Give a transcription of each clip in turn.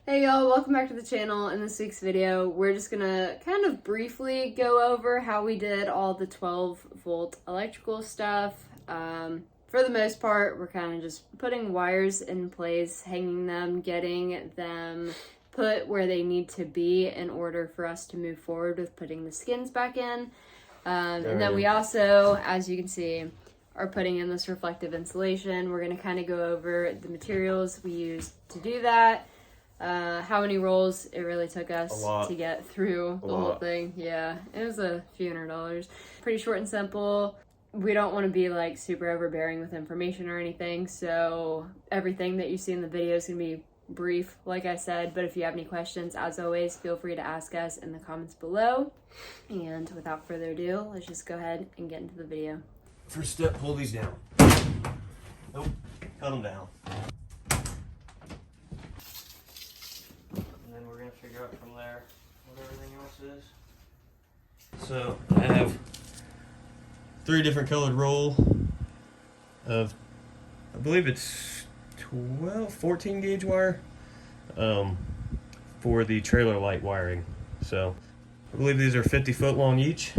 Hey y'all, welcome back to the channel. In this week's video, we're just gonna kind of briefly go over how we did all the 12-volt electrical stuff. For the most part, we're kind of just putting wires in place, hanging them, getting them put where they need to be in order for us to move forward with putting the skins back in. And then we also, as you can see, are putting in this reflective insulation. We're gonna kind of go over the materials we used to do that. How many rolls it really took us to get through the whole thing. Yeah, it was a few $100s. Pretty short and simple. We don't want to be like super overbearing with information or anything, so everything that you see in the video is going to be brief, like I said, but if you have any questions, as always, feel free to ask us in the comments below. And without further ado, let's just go ahead and get into the video. First step, pull these down. Nope, cut them down. Figure out from there what everything else is. So I have 3 different colored roll of, I believe it's 14 gauge wire for the trailer light wiring. So I believe these are 50 foot long each,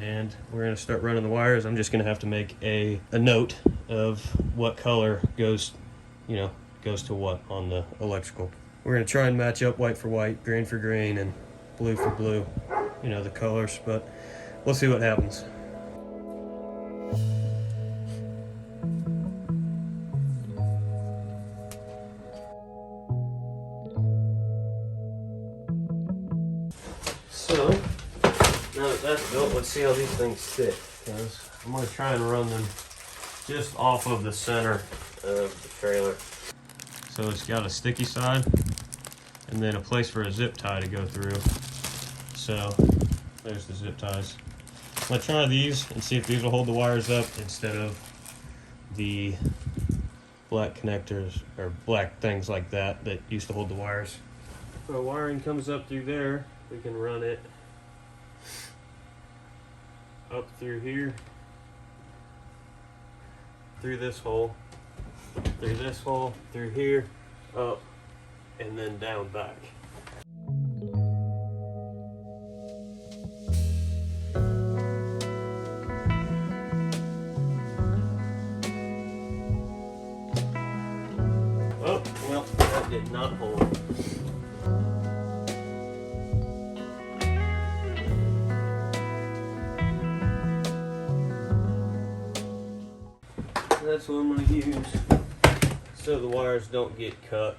and we're going to start running the wires. I'm just going to have to make a note of what color goes to what on the electrical. We're going to try and match up white for white, grain for grain, and blue for blue, the colors, but we'll see what happens. So, now that that's built, let's see how these things fit, because I'm going to try and run them just off of the center of the trailer. So it's got a sticky side, and then a place for a zip tie to go through. So there's the zip ties. I'm gonna try these and see if these will hold the wires up instead of the black connectors or black things like that that used to hold the wires. So our wiring comes up through there. We can run it up through here, through this hole, through here, up, and then down back. Oh, well, that did not hold. That's what I'm going to use so the wires don't get cut.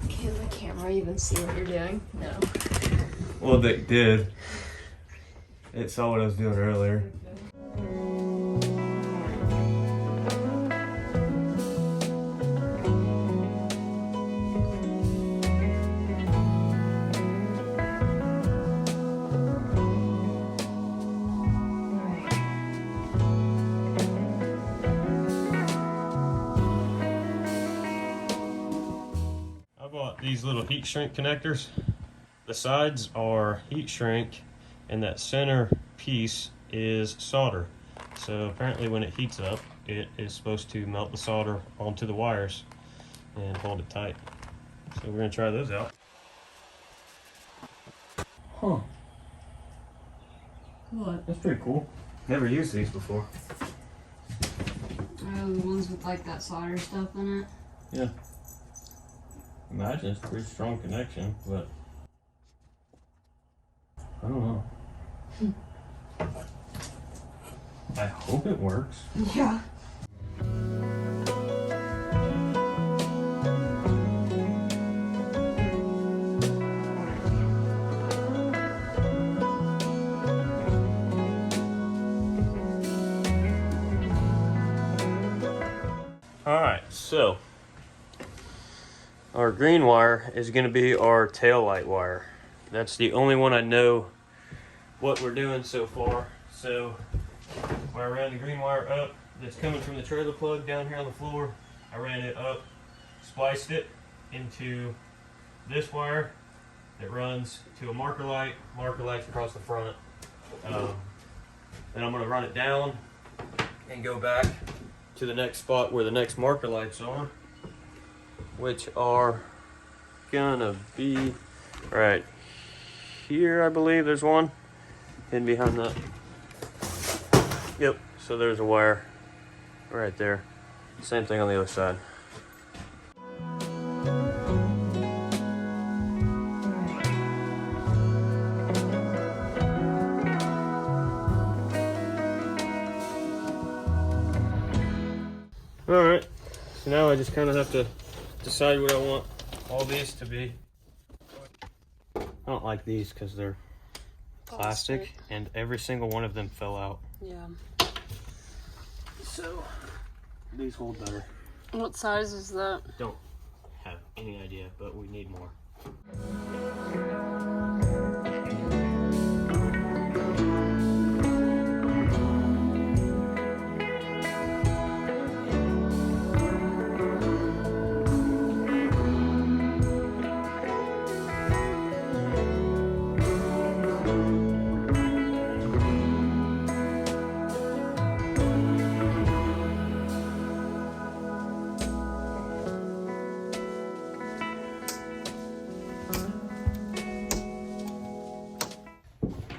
Can the camera even see what you're doing? No. Well, they did. It saw what I was doing earlier. These little heat shrink connectors. The sides are heat shrink, and that center piece is solder. So apparently when it heats up, it is supposed to melt the solder onto the wires and hold it tight. So we're going to try those out. Huh. What? That's pretty cool. Never used these before. Oh, the ones with like that solder stuff in it? Yeah. Imagine it's a pretty strong connection, but I don't know. I hope it works. Yeah. All right, so our green wire is going to be our tail light wire. That's the only one I know what we're doing so far. So I ran the green wire up that's coming from the trailer plug down here on the floor. I ran it up, spliced it into this wire, that runs to a marker lights across the front. Then I'm going to run it down and go back to the next spot where the next marker lights are, which are gonna be right here. I believe there's one hidden behind that. Yep, so there's a wire right there. Same thing on the other side. All right, so now I just kind of have to decide what I want all these to be. I don't like these because they're plastic and every single one of them fell out. Yeah. So these hold better. What size is that? Don't have any idea, but we need more.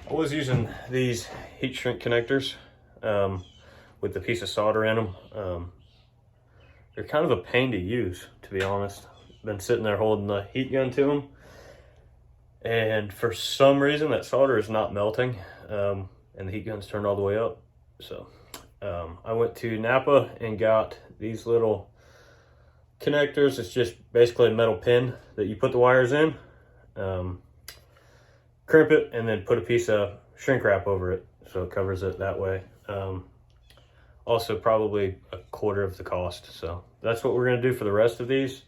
I was using these heat shrink connectors with the piece of solder in them. They're kind of a pain to use, to be honest. Been sitting there holding the heat gun to them, and for some reason that solder is not melting, and the heat gun's turned all the way up. So I went to Napa and got these little connectors. It's just basically a metal pin that you put the wires in. Crimp it and then put a piece of shrink wrap over it so it covers it that way. Also probably a quarter of the cost. So that's what we're going to do for the rest of these.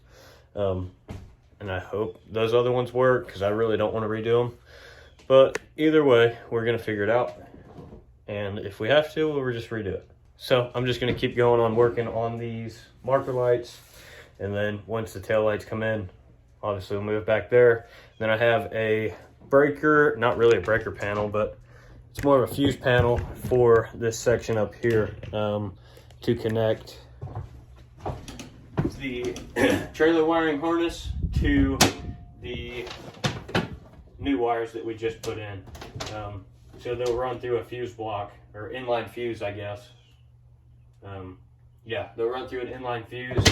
And I hope those other ones work because I really don't want to redo them. But either way, we're going to figure it out. And if we have to, we'll just redo it. So I'm just going to keep going on working on these marker lights. And then once the tail lights come in, obviously we'll move back there. Then I have a breaker, not really a breaker panel, but it's more of a fuse panel for this section up here to connect the trailer wiring harness to the new wires that we just put in. So they'll run through a fuse block, or inline fuse, I guess. Yeah, they'll run through an inline fuse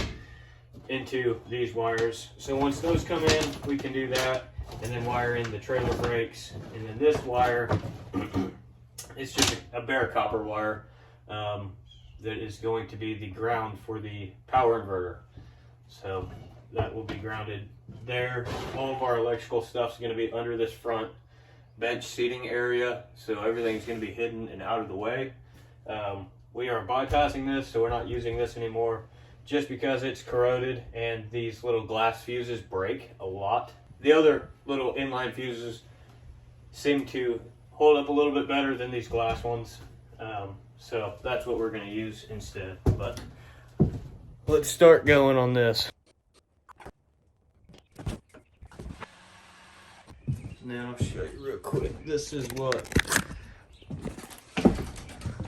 into these wires. So once those come in, we can do that and then wire in the trailer brakes. And then this wire, it's just a bare copper wire that is going to be the ground for the power inverter. So that will be grounded there. All of our electrical stuff is going to be under this front bench seating area, so everything's going to be hidden and out of the way. We are bypassing this, so we're not using this anymore just because it's corroded and these little glass fuses break a lot. The other little inline fuses seem to hold up a little bit better than these glass ones, so that's what we're going to use instead. But let's start going on this. Now I'll show you real quick. This is what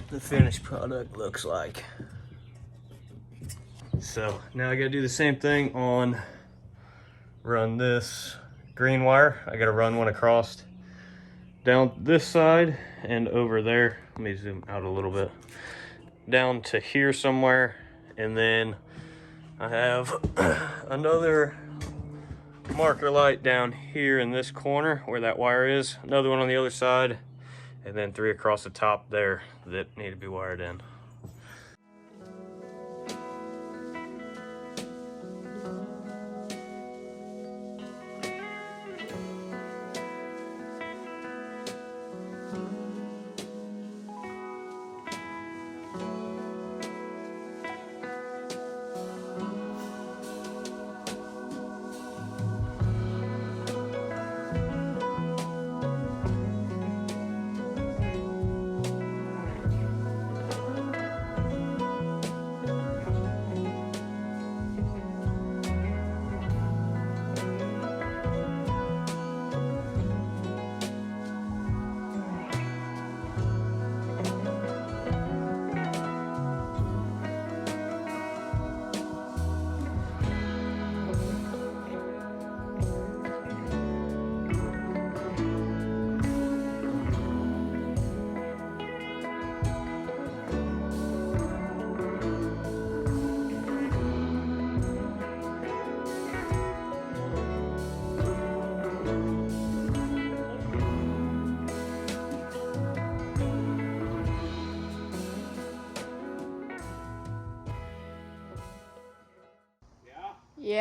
the finished product looks like. So now I gotta do the same thing on run this green wire. I gotta run one across down this side and over there. Let me zoom out a little bit. Down to here somewhere. And then I have another marker light down here in this corner where that wire is. Another one on the other side. And then 3 across the top there that need to be wired in.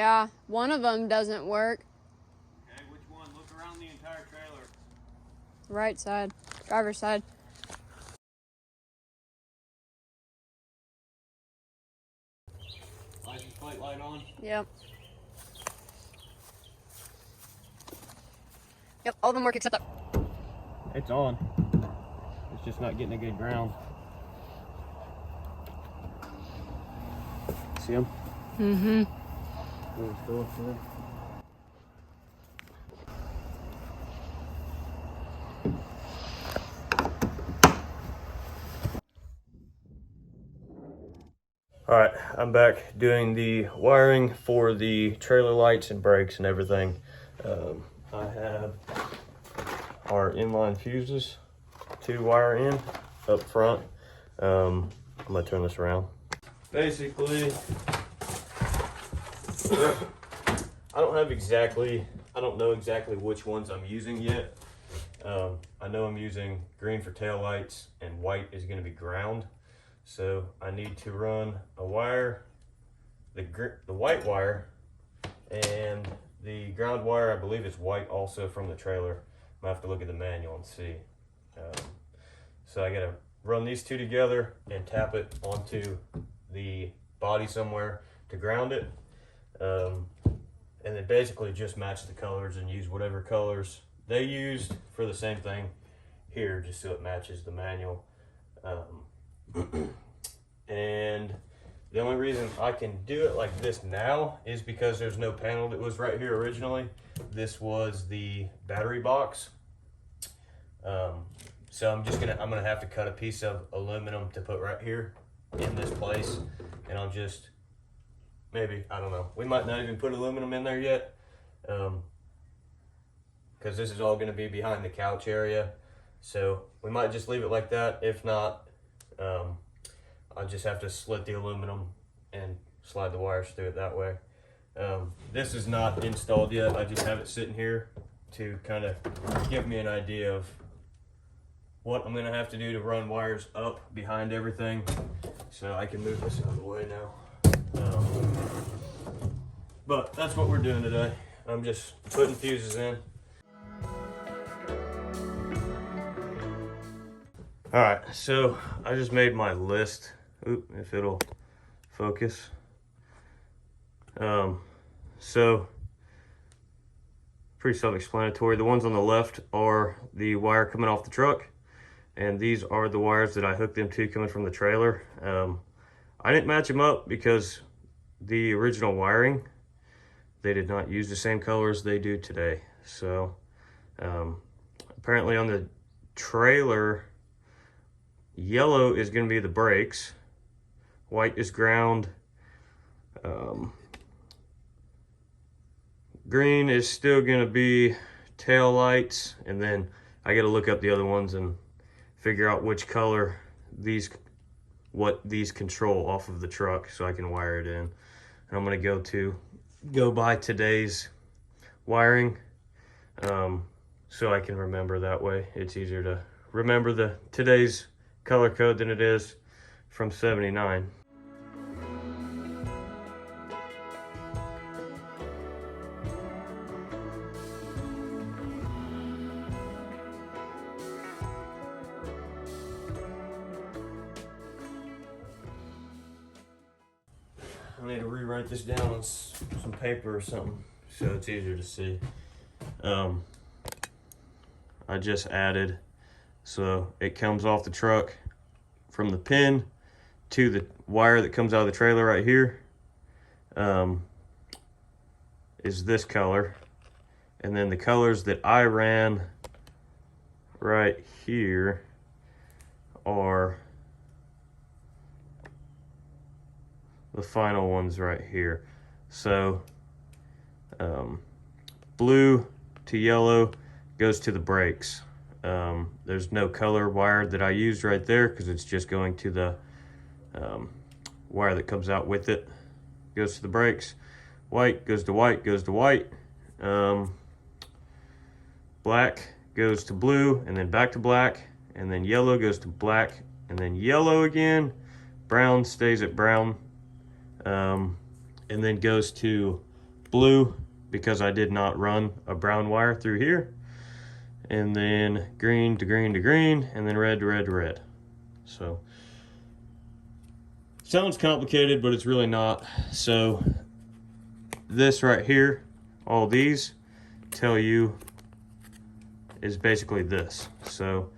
Yeah, one of them doesn't work. Okay, which one? Look around the entire trailer. Right side, driver's side. License plate light on? Yep. Yep, all of them work except that. It's on. It's just not getting a good ground. See them? Mm-hmm. All right, I'm back doing the wiring for the trailer lights and brakes and everything. I have our inline fuses to wire in up front. I'm gonna turn this around. Basically, I don't know exactly which ones I'm using yet. I know I'm using green for tail lights and white is gonna be ground. So I need to run a wire, the white wire, and the ground wire, I believe is white also from the trailer. I have to look at the manual and see. So I gotta run these two together and tap it onto the body somewhere to ground it. And then basically just match the colors and use whatever colors they used for the same thing here, just so it matches the manual. And the only reason I can do it like this now is because there's no panel that was right here originally. This was the battery box. So I'm gonna have to cut a piece of aluminum to put right here in this place, and I'll just maybe, I don't know, we might not even put aluminum in there yet, because this is all gonna be behind the couch area. So we might just leave it like that. If not, I'll just have to slit the aluminum and slide the wires through it that way. This is not installed yet. I just have it sitting here to kind of give me an idea of what I'm gonna have to do to run wires up behind everything. So I can move this out of the way now. But that's what we're doing today. I'm just putting fuses in. All right, so I just made my list. Oop, if it'll focus. So pretty self-explanatory. The ones on the left are the wire coming off the truck, and these are the wires that I hooked them to coming from the trailer. I didn't match them up because the original wiring, they did not use the same colors they do today. So apparently on the trailer, yellow is going to be the brakes, white is ground, green is still going to be tail lights, and then I got to look up the other ones and figure out which color what these control off of the truck so I can wire it in. And I'm going to go by today's wiring, so I can remember that way. It's easier to remember today's color code than it is from 79. I need to rewrite this down on some paper or something so it's easier to see. I just added, so it comes off the truck from the pin to the wire that comes out of the trailer right here, is this color. And then the colors that I ran right here are the final ones right here. So blue to yellow goes to the brakes. There's no color wire that I used right there because it's just going to the wire that comes out with it. Goes to the brakes. White goes to white, goes to white. Black goes to blue and then back to black, and then yellow goes to black and then yellow again. Brown stays at brown, and then goes to blue because I did not run a brown wire through here. And then green to green to green, and then red to red to red. So, sounds complicated, but it's really not. So, this right here, all these tell you is basically this. So,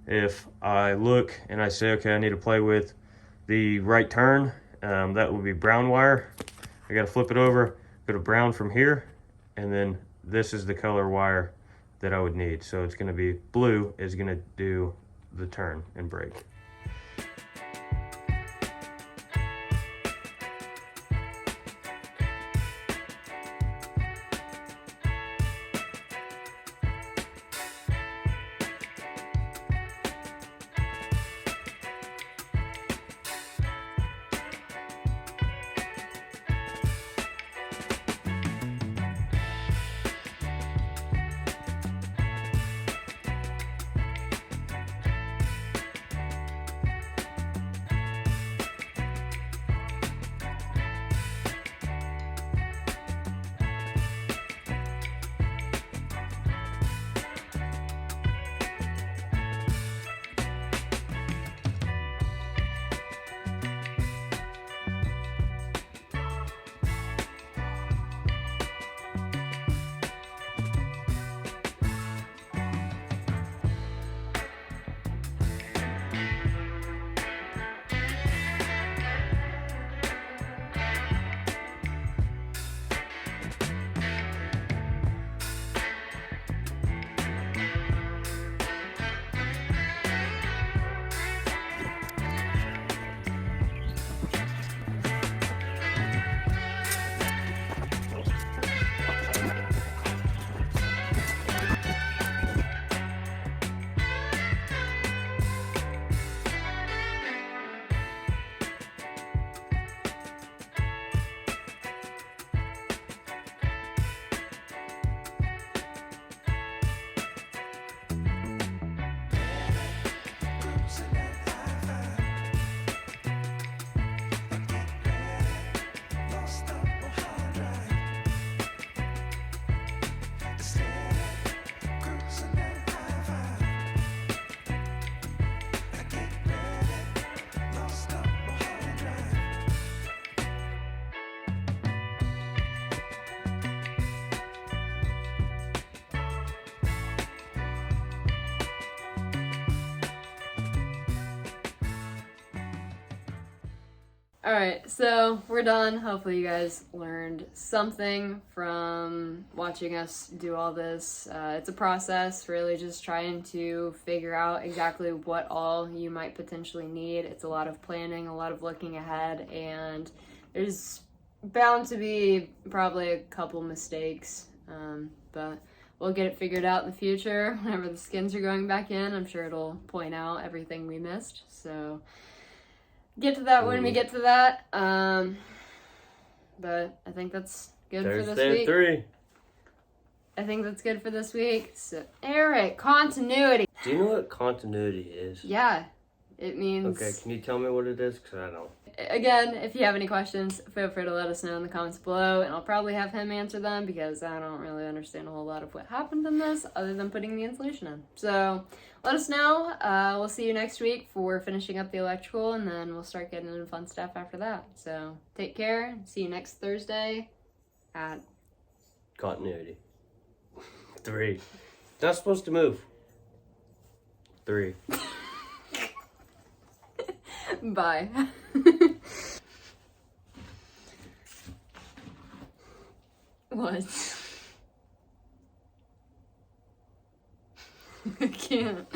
if I look and I say, okay, I need to play with the right turn, that would be brown wire. I gotta flip it over, go to brown from here, and then this is the color wire that I would need. So it's gonna be blue is gonna do the turn and break. Alright, so we're done. Hopefully you guys learned something from watching us do all this. It's a process, really just trying to figure out exactly what all you might potentially need. It's a lot of planning, a lot of looking ahead, and there's bound to be probably a couple mistakes, but we'll get it figured out in the future. Whenever the skins are going back in, I'm sure it'll point out everything we missed, so get to that when we get to that. But I think that's good for this week. 3. I think that's good for this week. So, Eric, continuity. Do you know what continuity is? Yeah, it means... Okay, can you tell me what it is? Because I don't. Again, if you have any questions, feel free to let us know in the comments below, and I'll probably have him answer them because I don't really understand a whole lot of what happened in this other than putting the insulation in. So let us know. We'll see you next week for finishing up the electrical, and then we'll start getting into fun stuff after that. So take care. See you next Thursday at... Continuity. 3. Not supposed to move. 3. Bye. What? I can't.